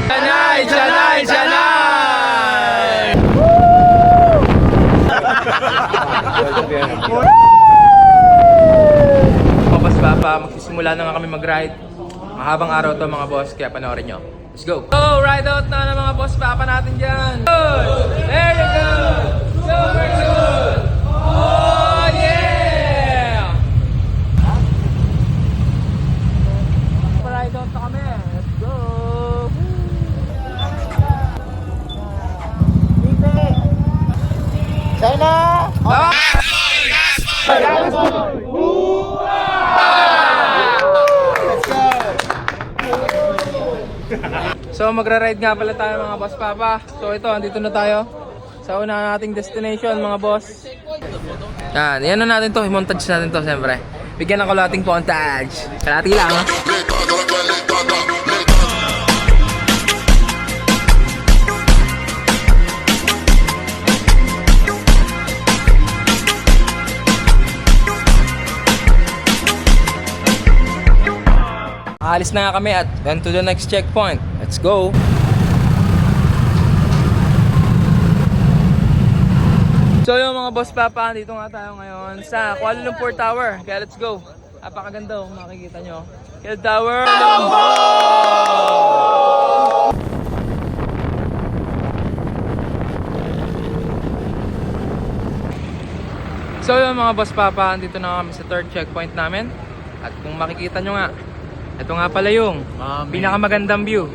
Chanay! Chanay! Chanay! Papas Papa, magsisimula na nga kami mag-ride. Mahabang araw to mga boss, kaya panoorin nyo. Let's go! Go! Ride out na ng mga boss Papa natin dyan! Good! There you go! Super good! Oh yeah! Ride out na kami. Let's go! China! Baba! So magra-ride nga pala tayo mga boss Papa. So ito, andito na tayo sa una nating destination mga boss. Yan na natin to, i-montage natin to siyempre. Bigyan ng kalating montage. Kalati lang ha. Alis na nga kami at on to the next checkpoint. Let's go! So yung mga boss Papa, dito nga tayo ngayon sa Kuala Lumpur Tower. Kaya let's go! Napakaganda kung makikita nyo. Kuala Tower! So yung mga boss Papa, dito na kami sa third checkpoint namin. At kung makikita nyo nga, ito nga pala yung pinakamagandang view.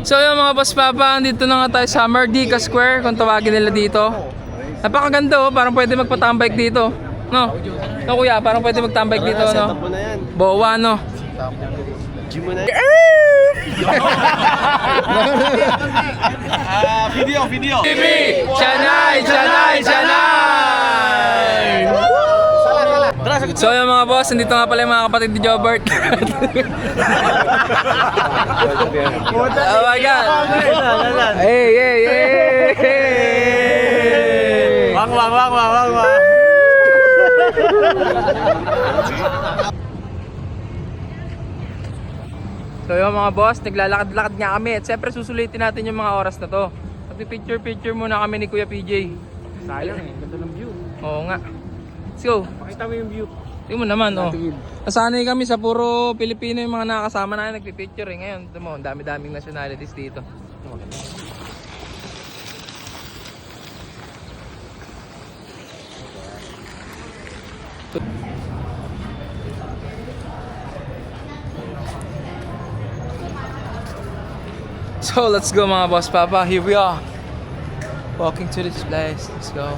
So yung mga boss Papa, dito na nga tayo sa Merdeka Square kung tawagin nila dito. Napakaganda oh, parang pwede magpatambike dito. No? No kuya, parang pwede magtambike dito, no? Bowa, no? Video. TV! Chanay! Chanay! Chanay! So yung mga boss, nandito nga pala yung mga kapatid ni Jobert. Oh my God! Hey! Wang. So yung mga boss, naglalakad-lakad nga kami at siyempre susulitin natin yung mga oras na to. Magpi-picture muna kami ni Kuya PJ. Sayang eh, ganda ng view. Oo nga. Let's go. Pakita mo yung view. Tingnan mo naman, oh. Nasanay kami sa puro Pilipino yung mga nakakasama namin nagpi-picture eh. Ngayon, ito mo, dami-daming nationalities dito. So, let's go mga boss Papa. Here we are. Walking to this place. Let's go.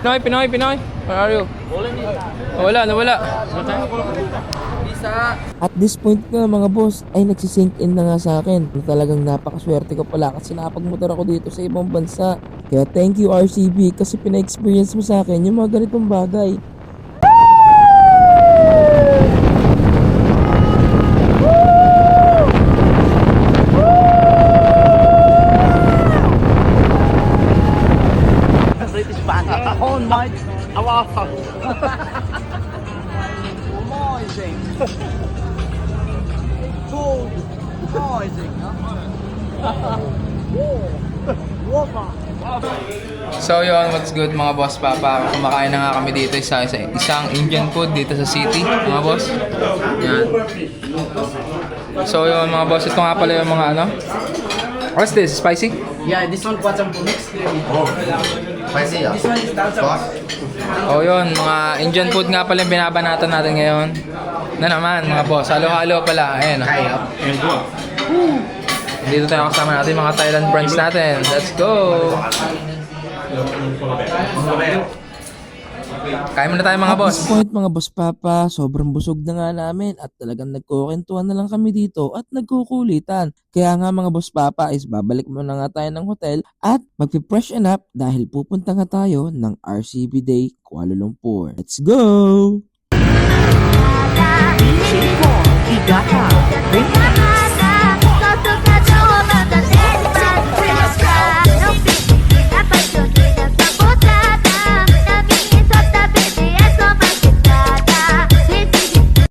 Pinoy. Where are you? Nawala. At this point nga mga boss ay nagsisink in na nga sa akin na talagang napakaswerte ko pala kasi nakapagmotor ako dito sa ibang bansa. Kaya thank you RCB kasi pina-experience mo sa akin yung mga ganitong bagay. On mic. Amazing. Cool. Amazing. So yun, what's good mga boss Papa. Kumakain na nga kami dito sa isang Indian food dito sa city mga boss. Yan. So yun mga boss, ito nga pala yung mga ano. What's this? Spicy? Yeah, this one got some mixed gravy. Spicy, yeah. This one is Sauce? Oh yun, mga Indian food nga pala yung binabanatan natin ngayon. Na naman mga boss, halo-halo pala. Ayan. Dito tayo kasama natin mga Thailand friends natin. Let's go! Kain muna tayo mga At boss. this point mga boss papa, sobrang busog na nga namin at talagang nagkukentuhan na lang kami dito at nagkukulitan. Kaya nga mga boss papa is babalik muna nga tayo ng hotel at magpi-freshen up dahil pupunta nga tayo ng RCB Day Kuala Lumpur. Let's go! DJ Paul Higata.